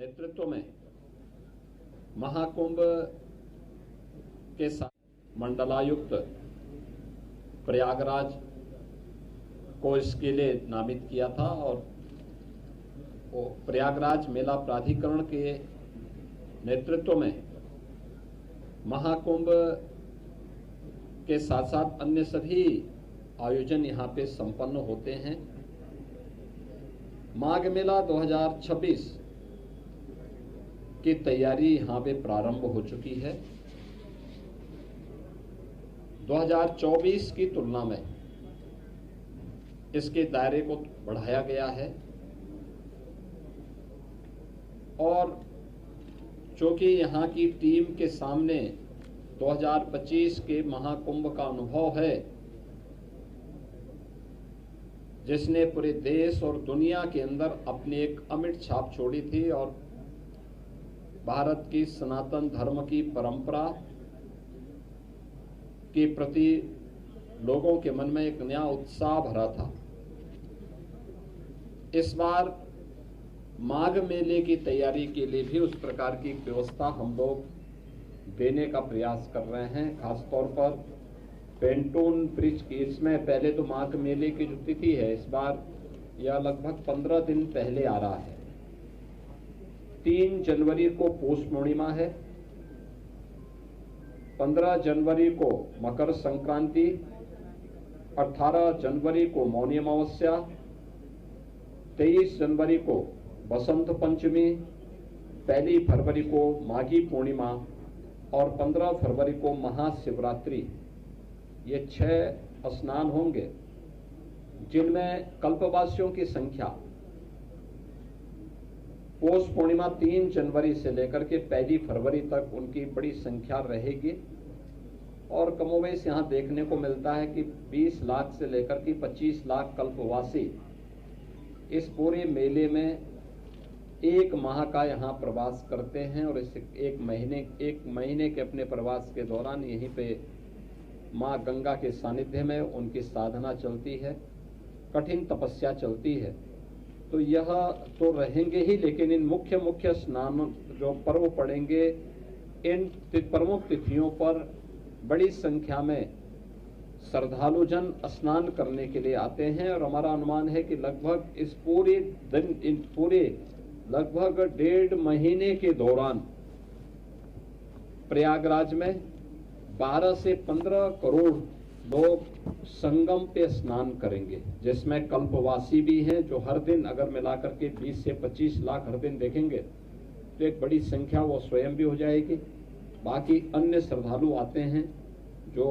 नेतृत्व में महाकुंभ के साथ मंडलायुक्त प्रयागराज को इसके लिए नामित किया था और वो प्रयागराज मेला प्राधिकरण के नेतृत्व में महाकुंभ के साथ साथ अन्य सभी आयोजन यहाँ पे संपन्न होते हैं। माघ मेला 2026 की तैयारी यहाँ पे प्रारंभ हो चुकी है। 2024 की तुलना में इसके दायरे को बढ़ाया गया है और चूंकि यहाँ की टीम के सामने 2025 के महाकुंभ का अनुभव है, जिसने पूरे देश और दुनिया के अंदर अपनी एक अमिट छाप छोड़ी थी और भारत की सनातन धर्म की परंपरा के प्रति लोगों के मन में एक नया उत्साह भरा था। इस बार माघ मेले की तैयारी के लिए भी उस प्रकार की व्यवस्था हम लोग देने का प्रयास कर रहे हैं। खासतौर पर पेंटून ब्रिज की इसमें पहले तो माघ मेले की जो तिथि है इस बार यह लगभग 15 दिन पहले आ रहा है। 3 जनवरी को पौष पूर्णिमा है, 15 जनवरी को मकर संक्रांति, 18 जनवरी को मौनी अमावस्या, 23 जनवरी को बसंत पंचमी, 1 फरवरी को माघी पूर्णिमा और 15 फरवरी को महाशिवरात्रि। ये 6 स्नान होंगे जिनमें कल्पवासियों की संख्या पौष पूर्णिमा 3 जनवरी से लेकर के 1 फरवरी तक उनकी बड़ी संख्या रहेगी और कमोवेश यहाँ देखने को मिलता है कि 20 लाख से लेकर के 25 लाख कल्पवासी इस पूरे मेले में 1 माह का यहाँ प्रवास करते हैं और इस एक महीने के अपने प्रवास के दौरान यहीं पे माँ गंगा के सानिध्य में उनकी साधना चलती है, कठिन तपस्या चलती है। तो यह तो रहेंगे ही, लेकिन इन मुख्य स्नान जो पर्व पड़ेंगे इन प्रमुख तिथियों पर बड़ी संख्या में श्रद्धालु जन स्नान करने के लिए आते हैं और हमारा अनुमान है कि लगभग इस पूरे लगभग 1.5 महीने के दौरान प्रयागराज में 12 से 15 करोड़ लोग संगम पे स्नान करेंगे, जिसमें कल्पवासी भी हैं जो हर दिन अगर मिलाकर के 20 से 25 लाख हर दिन देखेंगे तो एक बड़ी संख्या वो स्वयं भी हो जाएगी। बाकी अन्य श्रद्धालु आते हैं जो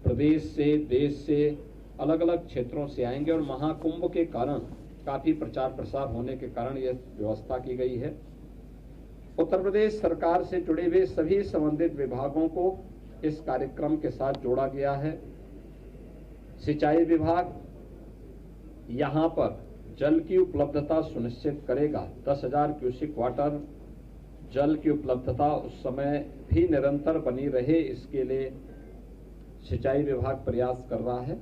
प्रदेश से, देश से, अलग अलग क्षेत्रों से आएंगे और महाकुंभ के कारण काफी प्रचार प्रसार होने के कारण यह व्यवस्था की गई है। उत्तर प्रदेश सरकार से जुड़े हुए सभी संबंधित विभागों को इस कार्यक्रम के साथ जोड़ा गया है। सिंचाई विभाग यहाँ पर जल की उपलब्धता सुनिश्चित करेगा। 10,000 क्यूसेक वाटर जल की उपलब्धता उस समय भी निरंतर बनी रहे, इसके लिए सिंचाई विभाग प्रयास कर रहा है।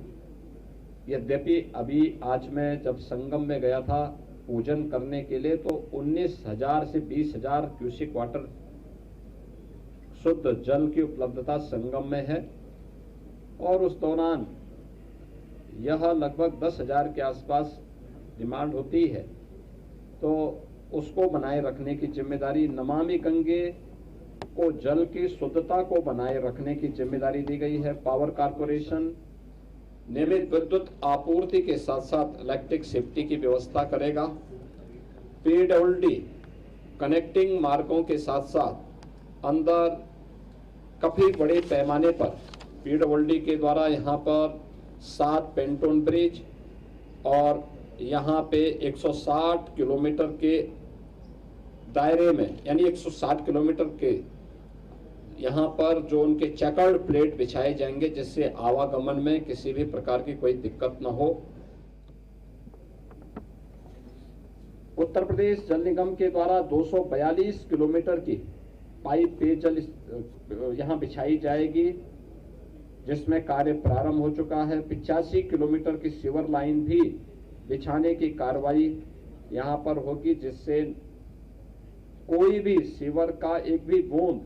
यद्यपि अभी आज मैं जब संगम में गया था पूजन करने के लिए तो 19,000 से 20,000 क्यूसेक वाटर शुद्ध जल की उपलब्धता संगम में है और उस दौरान यह लगभग 10,000 के आसपास डिमांड होती है, तो उसको बनाए रखने की जिम्मेदारी नमामि गंगे को जल की शुद्धता को बनाए रखने की जिम्मेदारी दी गई है। पावर कारपोरेशन नियमित विद्युत आपूर्ति के साथ साथ इलेक्ट्रिक सेफ्टी की व्यवस्था करेगा। पीडब्ल्यूडी कनेक्टिंग मार्गों के साथ साथ अंदर काफी बड़े पैमाने पर पीडब्ल्यूडी के द्वारा यहाँ पर 7 पेंटून ब्रिज और यहाँ पे 160 किलोमीटर के दायरे में यानी 160 किलोमीटर के यहाँ पर जो उनके चेकर्ड प्लेट बिछाए जाएंगे, जिससे आवागमन में किसी भी प्रकार की कोई दिक्कत न हो। उत्तर प्रदेश जल निगम के द्वारा 242 किलोमीटर की पाइप पेयजल यहाँ बिछाई जाएगी, जिसमें कार्य प्रारंभ हो चुका है। 85 किलोमीटर की सीवर लाइन भी बिछाने की कार्रवाई यहाँ पर होगी, जिससे कोई भी सीवर का एक भी बूंद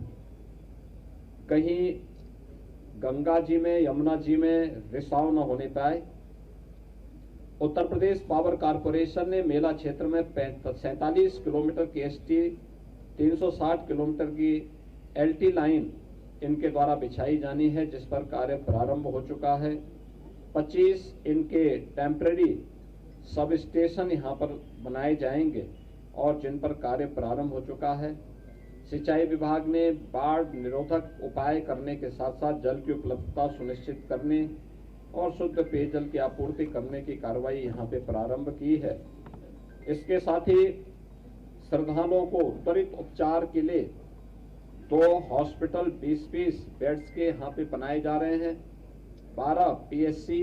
कहीं गंगा जी में, यमुना जी में रिसाव न होने पाए। उत्तर प्रदेश पावर कारपोरेशन ने मेला क्षेत्र में 47 किलोमीटर की एसटी, 360 किलोमीटर की एलटी लाइन इनके द्वारा बिछाई जानी है, जिस पर कार्य प्रारंभ हो चुका है। 25 इनके टेम्पररी सब स्टेशन यहाँ पर बनाए जाएंगे और जिन पर कार्य प्रारंभ हो चुका है। सिंचाई विभाग ने बाढ़ निरोधक उपाय करने के साथ साथ जल की उपलब्धता सुनिश्चित करने और शुद्ध पेयजल की आपूर्ति करने की कार्रवाई यहाँ पे प्रारंभ की है। इसके साथ ही श्रद्धालुओं को त्वरित उपचार के लिए 2 हॉस्पिटल 20-20 बेड्स के यहाँ पे बनाए जा रहे हैं। 12 पीएचसी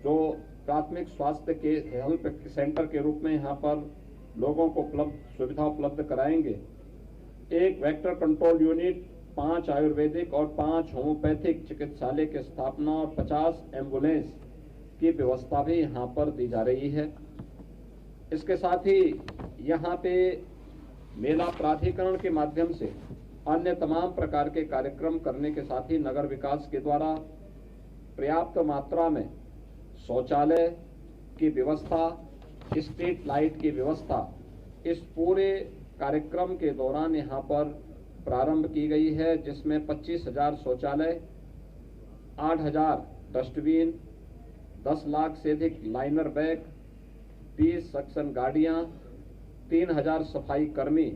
जो प्राथमिक स्वास्थ्य के हेल्थ सेंटर के रूप में यहाँ पर लोगों को सुविधा उपलब्ध कराएंगे। 1 वेक्टर कंट्रोल यूनिट, 5 आयुर्वेदिक और 5 होम्योपैथिक चिकित्सालय की स्थापना और 50 एम्बुलेंस की व्यवस्था भी यहाँ पर दी जा रही है। इसके साथ ही यहाँ पे मेला प्राधिकरण के माध्यम से अन्य तमाम प्रकार के कार्यक्रम करने के साथ ही नगर विकास के द्वारा पर्याप्त मात्रा में शौचालय की व्यवस्था, स्ट्रीट लाइट की व्यवस्था इस पूरे कार्यक्रम के दौरान यहाँ पर प्रारंभ की गई है, जिसमें 25,000 शौचालय, 8,000 डस्टबिन, 10 लाख से अधिक लाइनर बैग, 20 सक्शन गाड़ियां, 3,000 सफाई कर्मी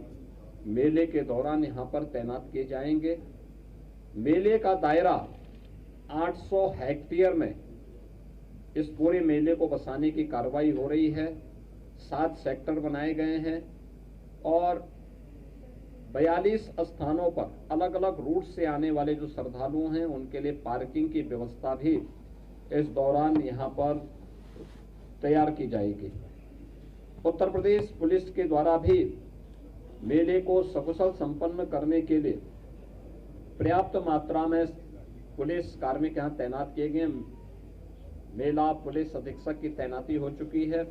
मेले के दौरान यहाँ पर तैनात किए जाएंगे। मेले का दायरा 800 हेक्टेयर में इस पूरे मेले को बसाने की कार्रवाई हो रही है। 7 सेक्टर बनाए गए हैं और 42 स्थानों पर अलग अलग रूट से आने वाले जो श्रद्धालु हैं उनके लिए पार्किंग की व्यवस्था भी इस दौरान यहाँ पर तैयार की जाएगी। उत्तर प्रदेश पुलिस के द्वारा भी मेले को सकुशल संपन्न करने के लिए पर्याप्त मात्रा में पुलिस कार्मिक यहाँ तैनात किए गए। मेला पुलिस अधीक्षक की तैनाती हो चुकी है,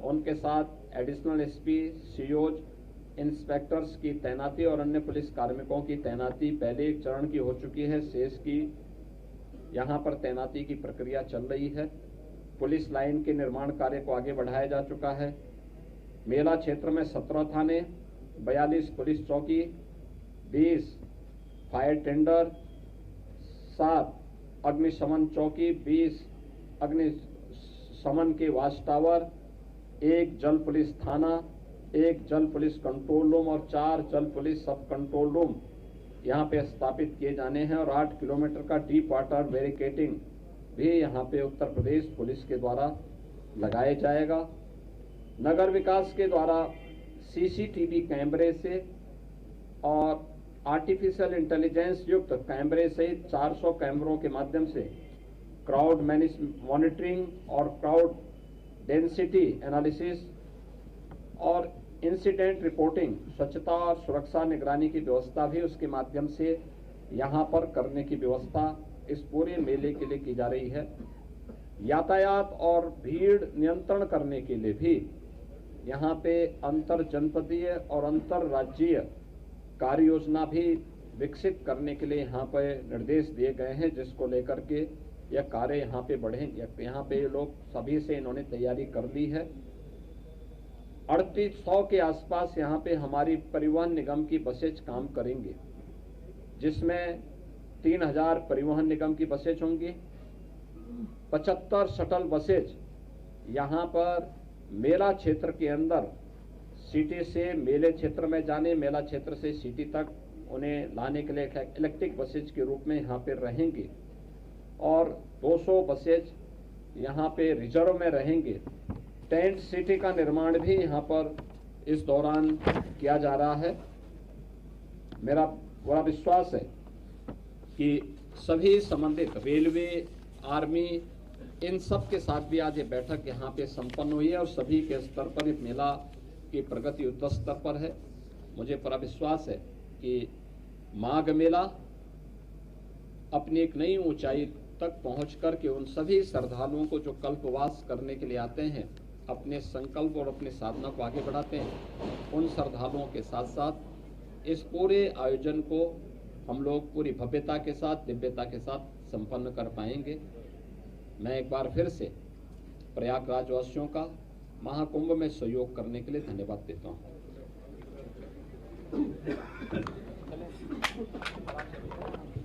उनके साथ एडिशनल एसपी, सीओज, इंस्पेक्टर्स की तैनाती और अन्य पुलिस कार्मिकों की तैनाती पहले एक चरण की हो चुकी है। शेष की यहाँ पर तैनाती की प्रक्रिया चल रही है। पुलिस लाइन के निर्माण कार्य को आगे बढ़ाया जा चुका है। मेला क्षेत्र में 17 थाने, 42 पुलिस चौकी, 20 फायर टेंडर, 7 अग्निशमन चौकी, 20 अग्निशमन के वाच टावर, 1 जल पुलिस थाना, 1 जल पुलिस कंट्रोल रूम और 4 जल पुलिस सब कंट्रोल रूम यहाँ पे स्थापित किए जाने हैं और 8 किलोमीटर का डीप वाटर बैरिकेडिंग भी यहाँ पे उत्तर प्रदेश पुलिस के द्वारा लगाया जाएगा। नगर विकास के द्वारा सीसीटीवी कैमरे से और आर्टिफिशियल इंटेलिजेंस युक्त कैमरे सहित 400 कैमरों के माध्यम से क्राउड मॉनिटरिंग और क्राउड डेंसिटी एनालिसिस और इंसिडेंट रिपोर्टिंग, स्वच्छता और सुरक्षा निगरानी की व्यवस्था भी उसके माध्यम से यहाँ पर करने की व्यवस्था इस पूरे मेले के लिए की जा रही है। यातायात और भीड़ नियंत्रण करने के लिए भी यहाँ पे अंतर जनपदीय और अंतर राज्यीय कार्य योजना भी विकसित करने के लिए यहाँ पे निर्देश दिए गए हैं, जिसको लेकर के यह कार्य यहाँ पे बढ़े। यहाँ पे लोग सभी से इन्होंने तैयारी कर ली है। 3800 के आसपास यहाँ पे हमारी परिवहन निगम की बसेज काम करेंगी, जिसमें 3000 परिवहन निगम की बसेज होंगी, 75 शटल बसेज यहाँ पर मेला क्षेत्र के अंदर सिटी से मेले क्षेत्र में जाने, मेला क्षेत्र से सिटी तक उन्हें लाने के लिए इलेक्ट्रिक बसेज के रूप में यहाँ पे रहेंगी और 200 बसेज यहाँ पे रिजर्व में रहेंगे। टेंट सिटी का निर्माण भी यहाँ पर इस दौरान किया जा रहा है। मेरा बड़ा विश्वास है कि सभी संबंधित रेलवे, आर्मी, इन सब के साथ भी आज ये बैठक यहाँ पे संपन्न हुई है और सभी के स्तर पर इस मेला की प्रगति युद्ध स्तर पर है। मुझे पूरा विश्वास है कि माघ मेला अपनी एक नई ऊंचाई तक पहुंच कर के उन सभी श्रद्धालुओं को जो कल्पवास करने के लिए आते हैं अपने संकल्प और अपने साधना को आगे बढ़ाते हैं, उन श्रद्धालुओं के साथ साथ इस पूरे आयोजन को हम लोग पूरी भव्यता के साथ, दिव्यता के साथ संपन्न कर पाएंगे। मैं एक बार फिर से प्रयागराज वासियों का महाकुंभ में सहयोग करने के लिए धन्यवाद देता हूँ।